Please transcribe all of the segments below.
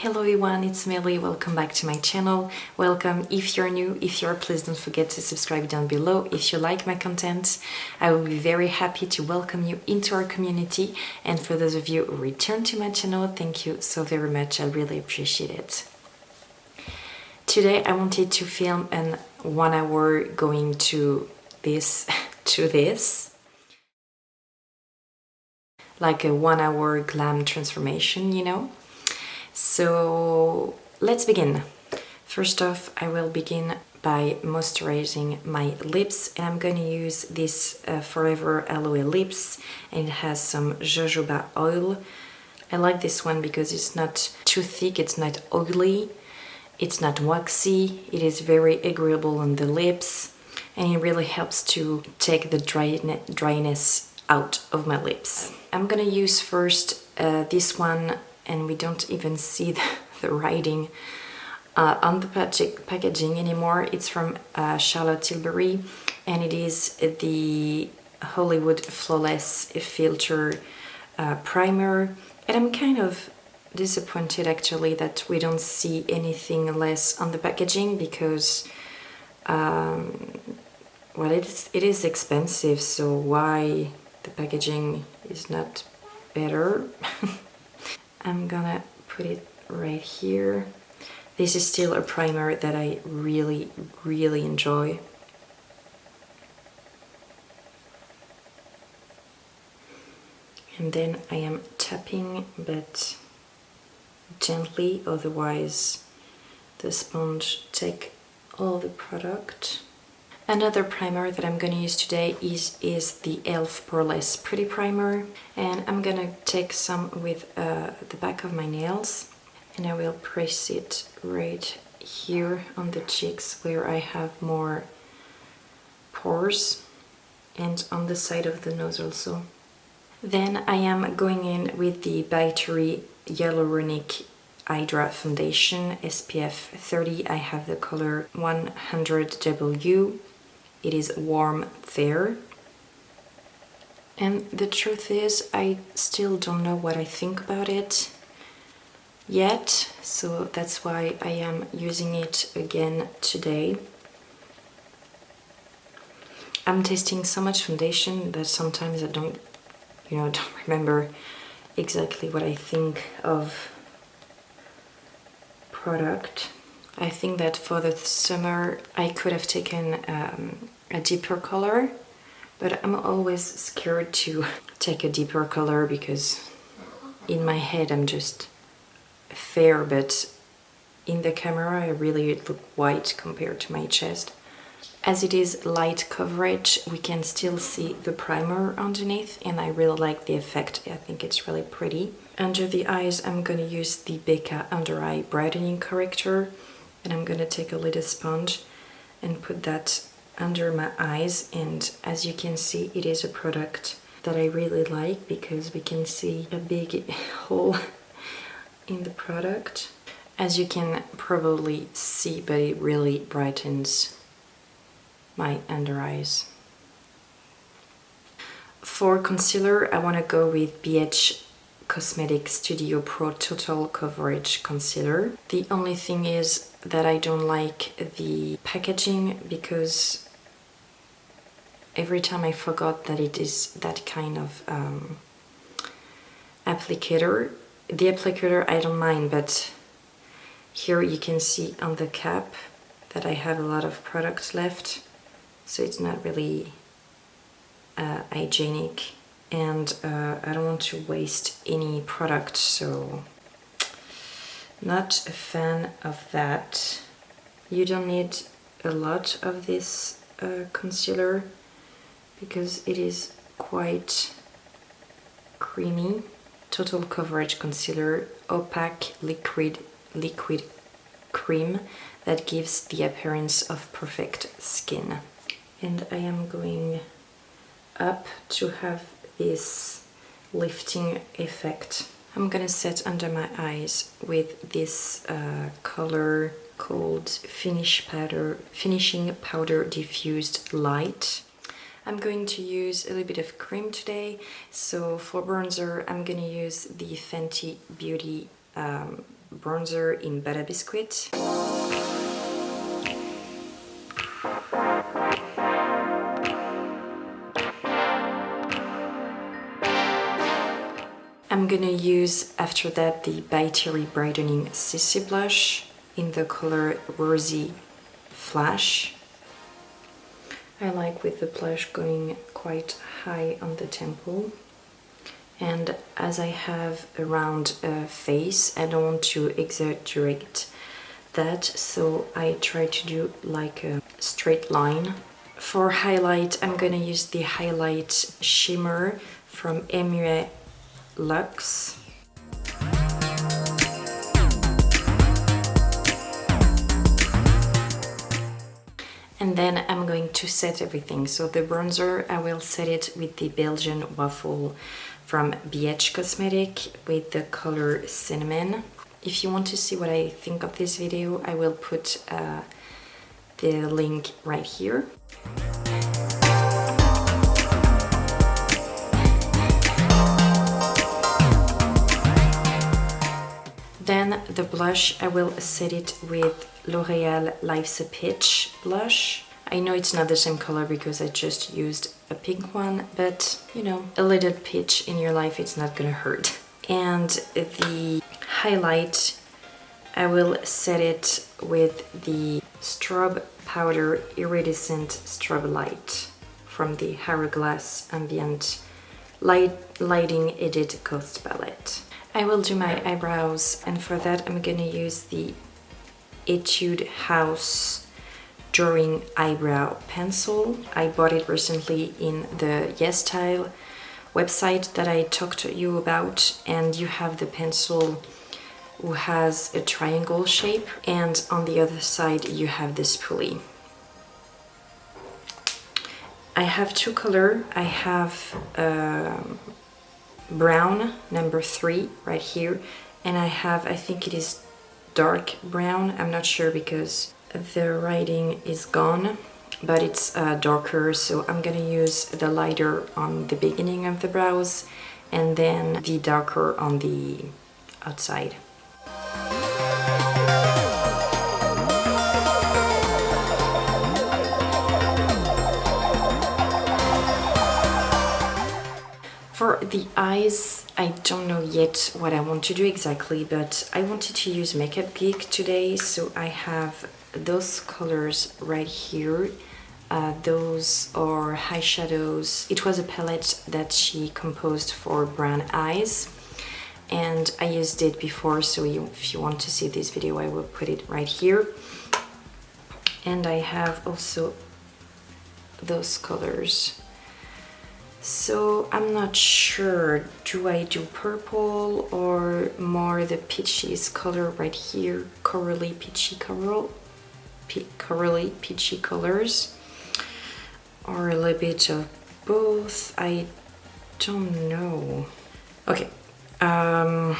Hello everyone, it's Melly. Welcome back to my channel. Welcome if you're new. If you're, please don't forget to subscribe down below. If you like my content, I will be very happy to welcome you into our community. And for those of you who return to my channel, thank you so very much. I really appreciate it. Today I wanted to film an 1 hour going to this like a 1 hour glam transformation, you know. So let's begin. First off, I will begin by moisturizing my lips, and I'm going to use this Forever Aloe Lips, and it has some jojoba oil. I like this one because it's not too thick, it's not oily, it's not waxy, it is very agreeable on the lips, and it really helps to take the dryness out of my lips. I'm gonna use first this one, and we don't even see the writing on the packaging anymore. It's from Charlotte Tilbury, and it is the Hollywood Flawless Filter Primer. And I'm kind of disappointed actually that we don't see anything less on the packaging because well, it is expensive, so why the packaging is not better? I'm gonna put it right here. This is still a primer that I really enjoy. And then I am tapping, but gently, otherwise the sponge take all the product. Another primer that I'm going to use today is the e.l.f. Poreless Pretty Primer, and I'm going to take some with the back of my nails, and I will press it right here on the cheeks where I have more pores, and on the side of the nose also. Then I am going in with the Battery Hyaluronic Hydra Foundation SPF 30. I have the color 100W. It is warm fair, and the truth is I still don't know what I think about it yet, so that's why I am using it again today. I'm testing so much foundation that sometimes I don't remember exactly what I think of product. I think that for the summer I could have taken a deeper color, but I'm always scared to take a deeper color because in my head I'm just fair, but in the camera I really look white compared to my chest. As it is light coverage, we can still see the primer underneath, and I really like the effect. I think it's really pretty. Under the eyes, I'm going to use the Becca Under Eye Brightening Corrector, and I'm going to take a little sponge and put that under my eyes. And as you can see, it is a product that I really like because we can see a big hole in the product, as you can probably see, but it really brightens my under eyes. For concealer, I want to go with BH Cosmetics Studio Pro Total Coverage Concealer. The only thing is that I don't like the packaging because every time I forgot that it is that kind of applicator. The applicator I don't mind, but here you can see on the cap that I have a lot of products left, so it's not really hygienic, and I don't want to waste any product, so not a fan of that. You don't need a lot of this concealer because it is quite creamy. Total Coverage Concealer, opaque liquid cream that gives the appearance of perfect skin. And I am going up to have this lifting effect. I'm gonna set under my eyes with this color called Finishing Powder Diffused Light. I'm going to use a little bit of cream today, so for bronzer I'm gonna use the Fenty Beauty bronzer in Butta Biscuit. I'm gonna use after that the by Terry Brightening CC Blush in the color Rosy Flash. I like with the blush going quite high on the temple. And as I have a round face, I don't want to exaggerate that, so I try to do like a straight line. For highlight, I'm gonna use the highlight shimmer from Luxe. And then I'm going to set everything. So the bronzer, I will set it with the Belgian waffle from BH Cosmetic with the color Cinnamon. If you want to see what I think of this video, I will put the link right here. Then the blush, I will set it with L'Oreal Life's Peach blush. I know it's not the same color because I just used a pink one, but you know, a little peach in your life, it's not gonna hurt. And the highlight, I will set it with the Strobe Powder Iridescent Strobe Light from the Hourglass Ambient Lighting Edit Coast Palette. I will do my eyebrows, and for that I'm gonna use the Etude House Drawing Eyebrow Pencil. I bought it recently in the Yes Style website that I talked to you about, and you have the pencil who has a triangle shape, and on the other side you have this pulley. I have two colors. I have brown number 3 right here, and I have, I think it is dark brown, I'm not sure because the writing is gone, but it's darker, so I'm gonna use the lighter on the beginning of the brows and then the darker on the outside. For the eyes, I don't know yet what I want to do exactly, but I wanted to use Makeup Geek today, so I have those colors right here. Those are eyeshadows. It was a palette that she composed for brown eyes, and I used it before, so if you want to see this video, I will put it right here. And I have also those colors. So I'm not sure, do I do purple or more the peachiest color right here, corally peachy colors, or a little bit of both, I don't know. Okay, I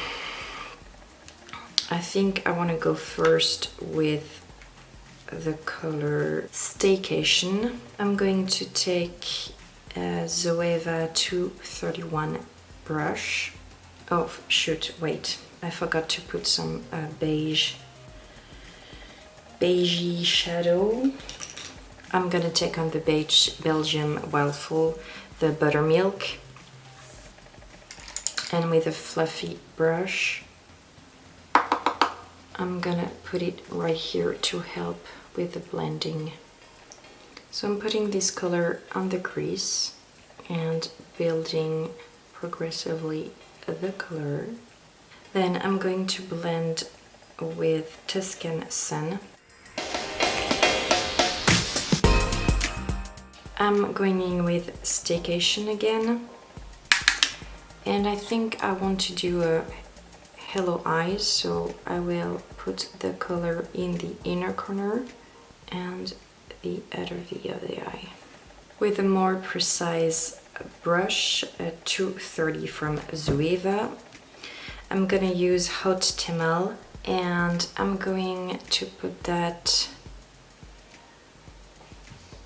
think I want to go first with the color Staycation. I'm going to take Zoeva 231 brush. Oh shoot, wait, I forgot to put some beigey shadow. I'm gonna take on the beige Belgium Waffle, the buttermilk, and with a fluffy brush I'm gonna put it right here to help with the blending. So I'm putting this color on the crease and building progressively the color. Then I'm going to blend with Tuscan Sun. I'm going in with Staycation again. And I think I want to do a Hello Eyes, so I will put the color in the inner corner and the outer V of the eye. With a more precise brush, a 230 from Zoeva, I'm gonna use Hot Temal, and I'm going to put that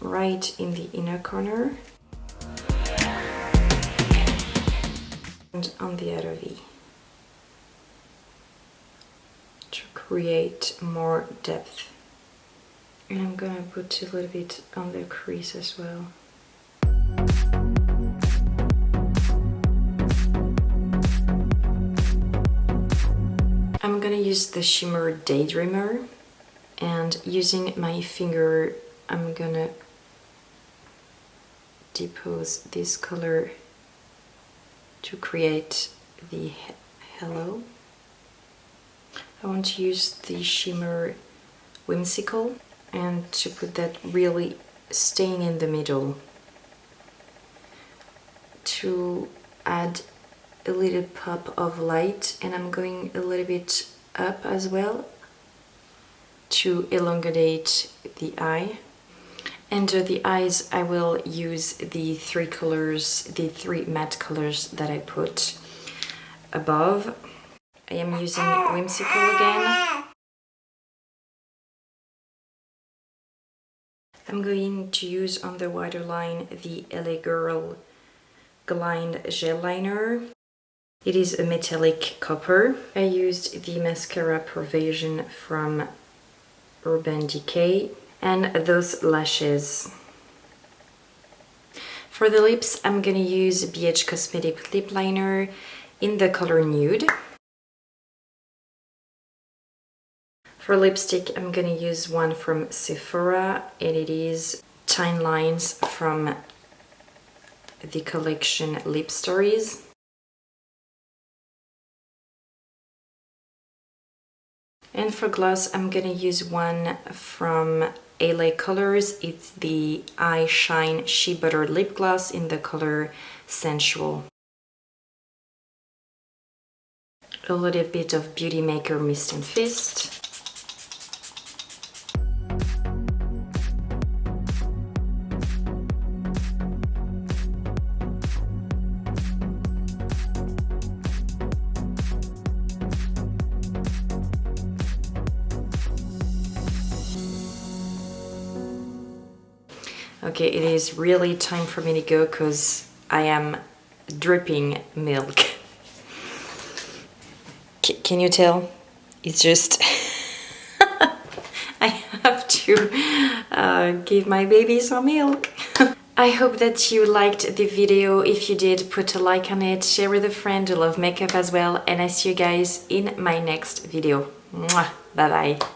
right in the inner corner and on the outer V. to create more depth. And I'm gonna put a little bit on the crease as well. I'm gonna use the shimmer daydreamer, and using my finger I'm gonna depose this color to create the halo. I want to use the shimmer whimsical and to put that really staying in the middle to add a little pop of light, and I'm going a little bit up as well to elongate the eye. Under the eyes I will use the three colors, the three matte colors that I put above. I am using whimsical again. I'm going to use on the waterline the LA Girl Glide Gel Liner. It is a metallic copper. I used the mascara Pervasion from Urban Decay and those lashes. For the lips, I'm gonna use BH Cosmetic Lip Liner in the color Nude. For lipstick, I'm gonna use one from Sephora, and it is Tine Lines from the collection Lip Stories. And for gloss, I'm gonna use one from LA Colors. It's the Eye Shine Shea Butter Lip Gloss in the color Sensual. A little bit of Beauty Maker Mist and Fist. Okay, it is really time for me to go because I am dripping milk. Can you tell? It's just I have to give my baby some milk. I hope that you liked the video. If you did, put a like on it, share with a friend who loves makeup as well, and I see you guys in my next video. Mwah! Bye bye.